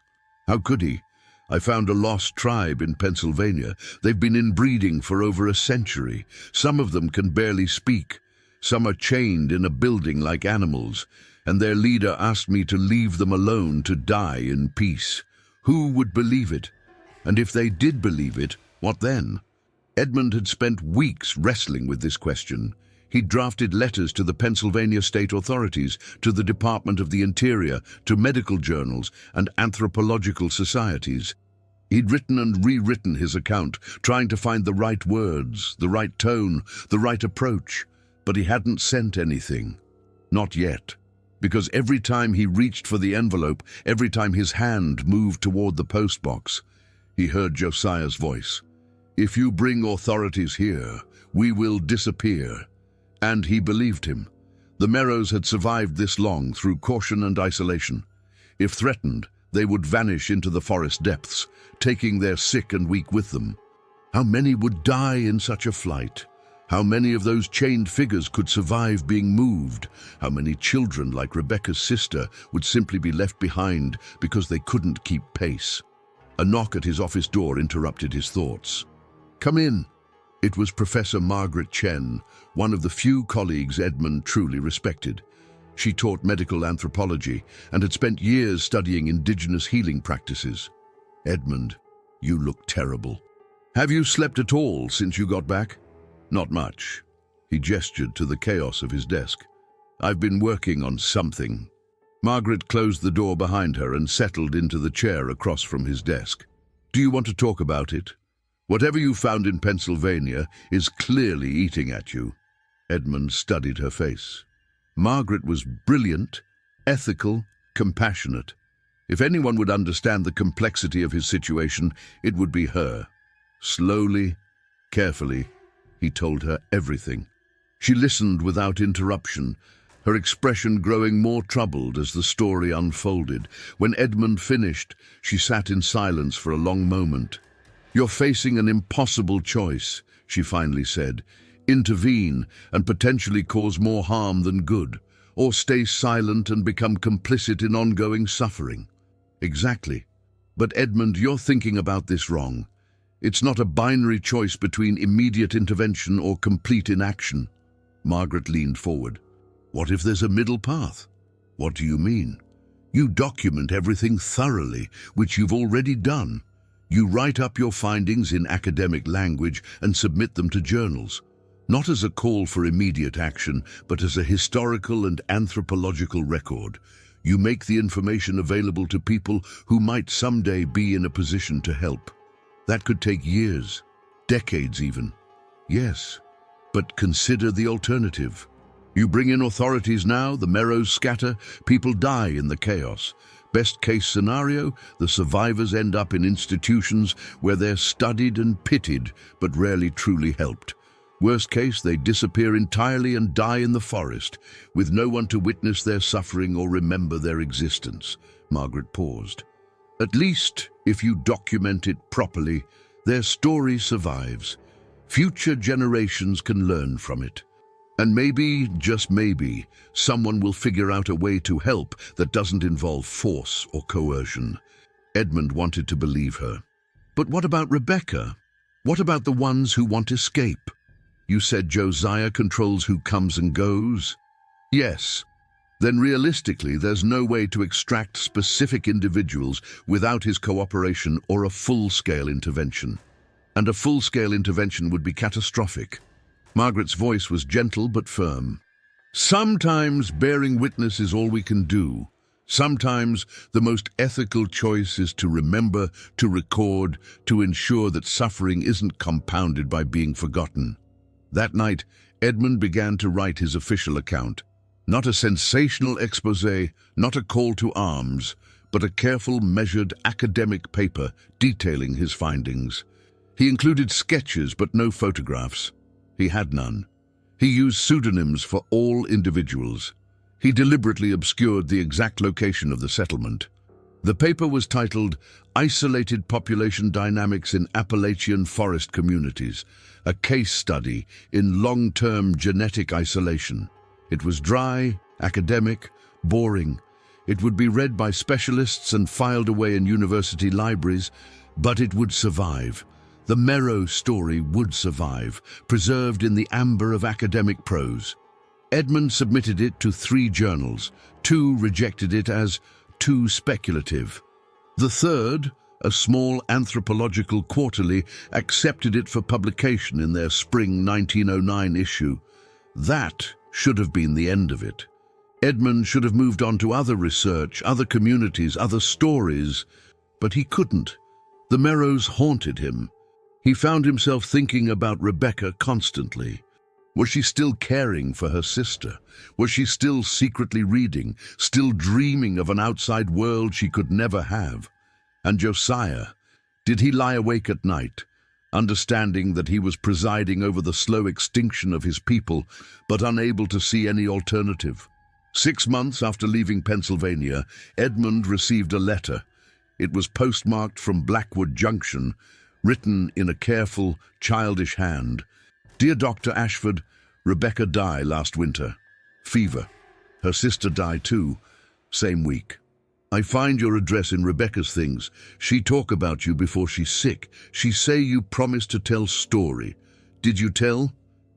How could he? I found a lost tribe in Pennsylvania. They've been inbreeding for over a century. Some of them can barely speak. Some are chained in a building like animals, and their leader asked me to leave them alone to die in peace. Who would believe it? And if they did believe it, what then? Edmund had spent weeks wrestling with this question. He'd drafted letters to the Pennsylvania state authorities, to the Department of the Interior, to medical journals and anthropological societies. He'd written and rewritten his account, trying to find the right words, the right tone, the right approach. But he hadn't sent anything. Not yet. Because every time he reached for the envelope, every time his hand moved toward the postbox, he heard Josiah's voice. If you bring authorities here, we will disappear. And he believed him. The Merrows had survived this long through caution and isolation. If threatened, they would vanish into the forest depths, taking their sick and weak with them. How many would die in such a flight? How many of those chained figures could survive being moved? How many children, like Rebecca's sister, would simply be left behind because they couldn't keep pace? A knock at his office door interrupted his thoughts. Come in. It was Professor Margaret Chen, one of the few colleagues Edmund truly respected. She taught medical anthropology and had spent years studying indigenous healing practices. Edmund, you look terrible. Have you slept at all since you got back? Not much. He gestured to the chaos of his desk. I've been working on something. Margaret closed the door behind her and settled into the chair across from his desk. Do you want to talk about it? Whatever you found in Pennsylvania is clearly eating at you. Edmund studied her face. Margaret was brilliant, ethical, compassionate. If anyone would understand the complexity of his situation, it would be her. Slowly, carefully, he told her everything. She listened without interruption, her expression growing more troubled as the story unfolded. When Edmund finished, she sat in silence for a long moment. You're facing an impossible choice, she finally said. Intervene and potentially cause more harm than good, or stay silent and become complicit in ongoing suffering. Exactly. But Edmund, you're thinking about this wrong. It's not a binary choice between immediate intervention or complete inaction. Margaret leaned forward. What if there's a middle path? What do you mean? You document everything thoroughly, which you've already done. You write up your findings in academic language and submit them to journals, not as a call for immediate action, but as a historical and anthropological record. You make the information available to people who might someday be in a position to help. That could take years, decades even. Yes, but consider the alternative. You bring in authorities now, the Merrows scatter, people die in the chaos. Best case scenario, the survivors end up in institutions where they're studied and pitied, but rarely truly helped. Worst case, they disappear entirely and die in the forest, with no one to witness their suffering or remember their existence. Margaret paused. At least, if you document it properly, their story survives. Future generations can learn from it. And maybe, just maybe, someone will figure out a way to help that doesn't involve force or coercion. Edmund wanted to believe her. But what about Rebecca? What about the ones who want escape? You said Josiah controls who comes and goes? Yes. Then realistically, there's no way to extract specific individuals without his cooperation or a full-scale intervention. And a full-scale intervention would be catastrophic. Margaret's voice was gentle but firm. Sometimes bearing witness is all we can do. Sometimes the most ethical choice is to remember, to record, to ensure that suffering isn't compounded by being forgotten. That night, Edmund began to write his official account. Not a sensational exposé, not a call to arms, but a careful, measured academic paper detailing his findings. He included sketches but no photographs. He had none. He used pseudonyms for all individuals. He deliberately obscured the exact location of the settlement. The paper was titled Isolated Population Dynamics in Appalachian Forest Communities, a case study in long-term genetic isolation. It was dry, academic, boring. It would be read by specialists and filed away in university libraries, but it would survive. The Merrow story would survive, preserved in the amber of academic prose. Edmund submitted it to 3 journals. 2 rejected it as too speculative. The third, a small anthropological quarterly, accepted it for publication in their spring 1909 issue. That should have been the end of it. Edmund should have moved on to other research, other communities, other stories, but he couldn't. The Merrows haunted him. He found himself thinking about Rebecca constantly. Was she still caring for her sister? Was she still secretly reading, still dreaming of an outside world she could never have? And Josiah, did he lie awake at night, understanding that he was presiding over the slow extinction of his people, but unable to see any alternative? 6 months after leaving Pennsylvania, Edmund received a letter. It was postmarked from Blackwood Junction, written in a careful, childish hand. Dear Dr. Ashford, Rebecca died last winter. Fever. Her sister died too, same week. I find your address in Rebecca's things. She talk about you before she's sick. She say you promised to tell story. Did you tell?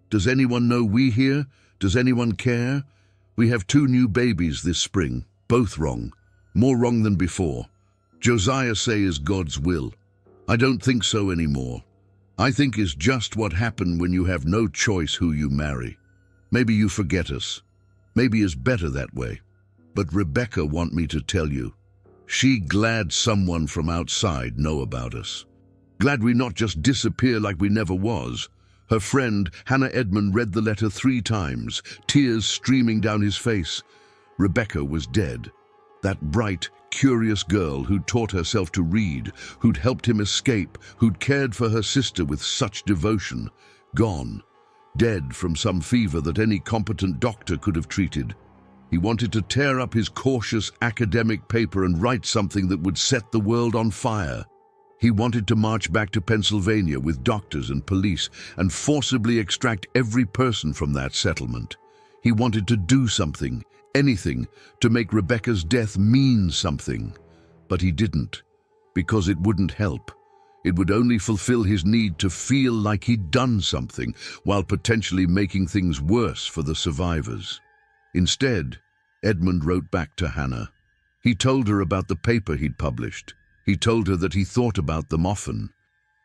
Does anyone know we here? Does anyone care? We have 2 new babies this spring, both wrong. More wrong than before. Josiah say is God's will. I don't think so anymore. I think is just what happened when you have no choice who you marry. Maybe you forget us. Maybe it's better that way. But Rebecca want me to tell you. She glad someone from outside know about us. Glad we not just disappear like we never was. Her friend, Hannah Edmund, read the letter 3 times, tears streaming down his face. Rebecca was dead. That bright, curious girl who'd taught herself to read, who'd helped him escape, who'd cared for her sister with such devotion, gone, dead from some fever that any competent doctor could have treated. He wanted to tear up his cautious academic paper and write something that would set the world on fire. He wanted to march back to Pennsylvania with doctors and police and forcibly extract every person from that settlement. He wanted to do something, anything, to make Rebecca's death mean something. But he didn't, because it wouldn't help. It would only fulfill his need to feel like he'd done something, while potentially making things worse for the survivors. Instead, Edmund wrote back to Hannah. He told her about the paper he'd published. He told her that he thought about them often.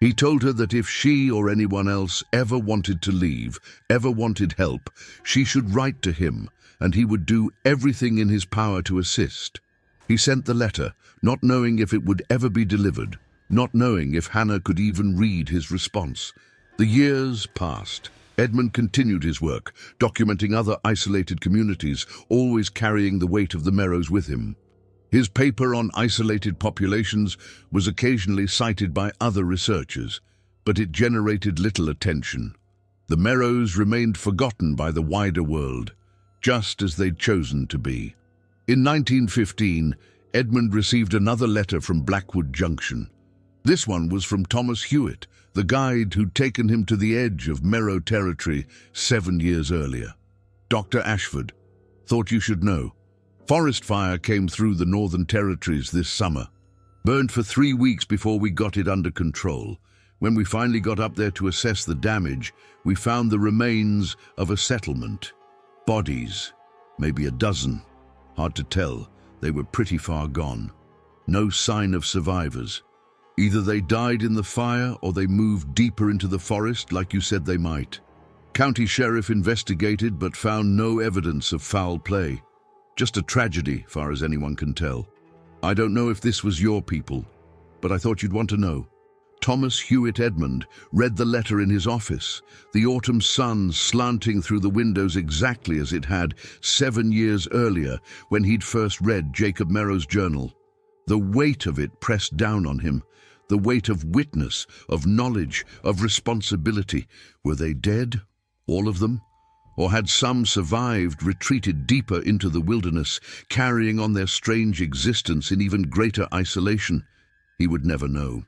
He told her that if she or anyone else ever wanted to leave, ever wanted help, she should write to him, and he would do everything in his power to assist. He sent the letter, not knowing if it would ever be delivered, not knowing if Hannah could even read his response. The years passed. Edmund continued his work, documenting other isolated communities, always carrying the weight of the Merrows with him. His paper on isolated populations was occasionally cited by other researchers, but it generated little attention. The Merrows remained forgotten by the wider world, just as they'd chosen to be. In 1915, Edmund received another letter from Blackwood Junction. This one was from Thomas Hewitt, the guide who'd taken him to the edge of Merrow territory 7 years earlier. Dr. Ashford, thought you should know. Forest fire came through the Northern Territories this summer. Burned for 3 weeks before we got it under control. When we finally got up there to assess the damage, we found the remains of a settlement. Bodies, maybe a dozen. Hard to tell, they were pretty far gone. No sign of survivors. Either they died in the fire or they moved deeper into the forest like you said they might. County sheriff investigated but found no evidence of foul play. Just a tragedy, far as anyone can tell. I don't know if this was your people, but I thought you'd want to know. Thomas Hewitt Edmund read the letter in his office, the autumn sun slanting through the windows exactly as it had 7 years earlier when he'd first read Jacob Merrow's journal. The weight of it pressed down on him, the weight of witness, of knowledge, of responsibility. Were they dead, all of them? Or had some survived, retreated deeper into the wilderness, carrying on their strange existence in even greater isolation? He would never know.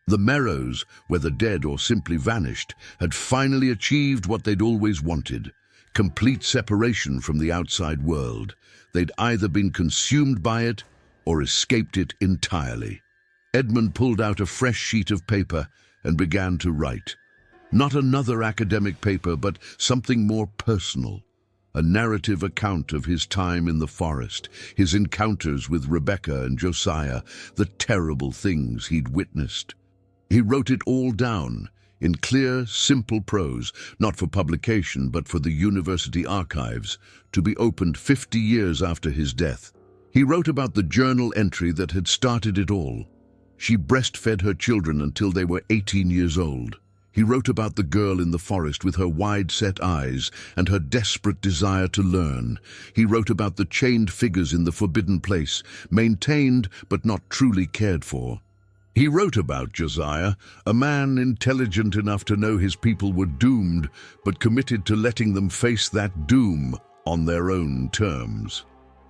The Merrows, whether dead or simply vanished, had finally achieved what they'd always wanted: complete separation from the outside world. They'd either been consumed by it or escaped it entirely. Edmund pulled out a fresh sheet of paper and began to write. Not another academic paper, but something more personal. A narrative account of his time in the forest, his encounters with Rebecca and Josiah, the terrible things he'd witnessed. He wrote it all down, in clear, simple prose, not for publication but for the university archives, to be opened 50 years after his death. He wrote about the journal entry that had started it all. She breastfed her children until they were 18 years old. He wrote about the girl in the forest with her wide-set eyes and her desperate desire to learn. He wrote about the chained figures in the forbidden place, maintained but not truly cared for. He wrote about Josiah, a man intelligent enough to know his people were doomed, but committed to letting them face that doom on their own terms.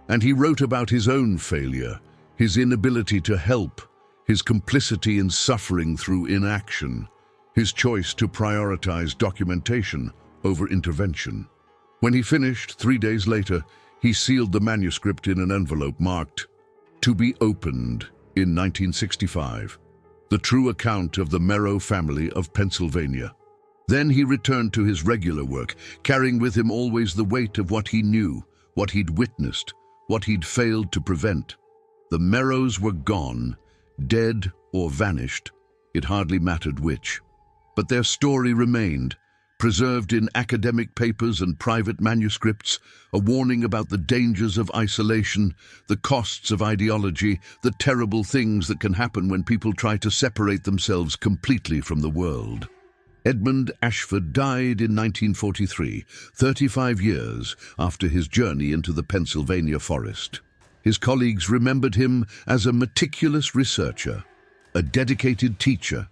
And he wrote about his own failure, his inability to help, his complicity in suffering through inaction, his choice to prioritize documentation over intervention. When he finished 3 days later, he sealed the manuscript in an envelope marked, "To be opened in 1965, the true account of the Merrow family of Pennsylvania." Then he returned to his regular work, carrying with him always the weight of what he knew, what he'd witnessed, what he'd failed to prevent. The Merrows were gone, dead or vanished. It hardly mattered which. But their story remained, preserved in academic papers and private manuscripts, a warning about the dangers of isolation, the costs of ideology, the terrible things that can happen when people try to separate themselves completely from the world. Edmund Ashford died in 1943, 35 years after his journey into the Pennsylvania forest. His colleagues remembered him as a meticulous researcher, a dedicated teacher,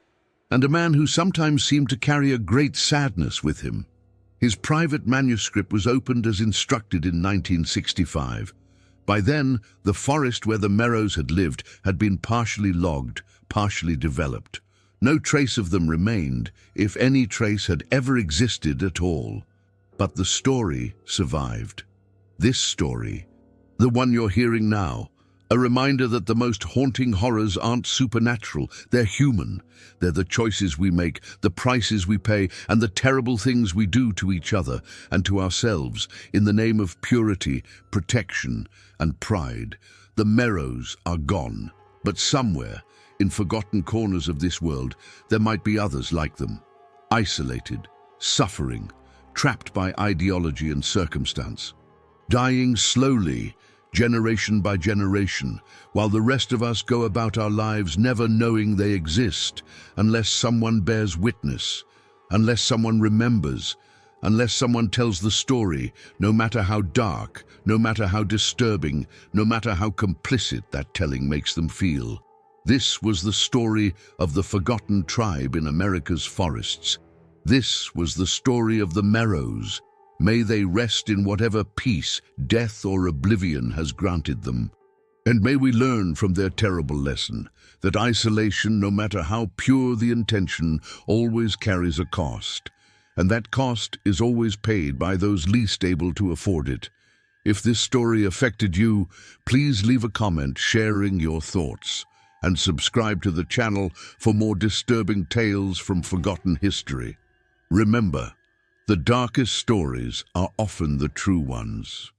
and a man who sometimes seemed to carry a great sadness with him. His private manuscript was opened as instructed in 1965. By then, the forest where the Merrows had lived had been partially logged, partially developed. No trace of them remained, if any trace had ever existed at all. But the story survived. This story, the one you're hearing now, A reminder that the most haunting horrors aren't supernatural, they're human. They're the choices we make, the prices we pay, and the terrible things we do to each other and to ourselves in the name of purity, protection, and pride. The Merrows are gone, but somewhere, in forgotten corners of this world, there might be others like them. Isolated, suffering, trapped by ideology and circumstance. Dying slowly, generation by generation, while the rest of us go about our lives never knowing they exist, unless someone bears witness, unless someone remembers, unless someone tells the story, no matter how dark, no matter how disturbing, no matter how complicit that telling makes them feel. This was the story of the forgotten tribe in America's forests. This was the story of the Merrows. May they rest in whatever peace, death, or oblivion has granted them. And may we learn from their terrible lesson that isolation, no matter how pure the intention, always carries a cost. And that cost is always paid by those least able to afford it. If this story affected you, please leave a comment sharing your thoughts. And subscribe to the channel for more disturbing tales from forgotten history. Remember, the darkest stories are often the true ones.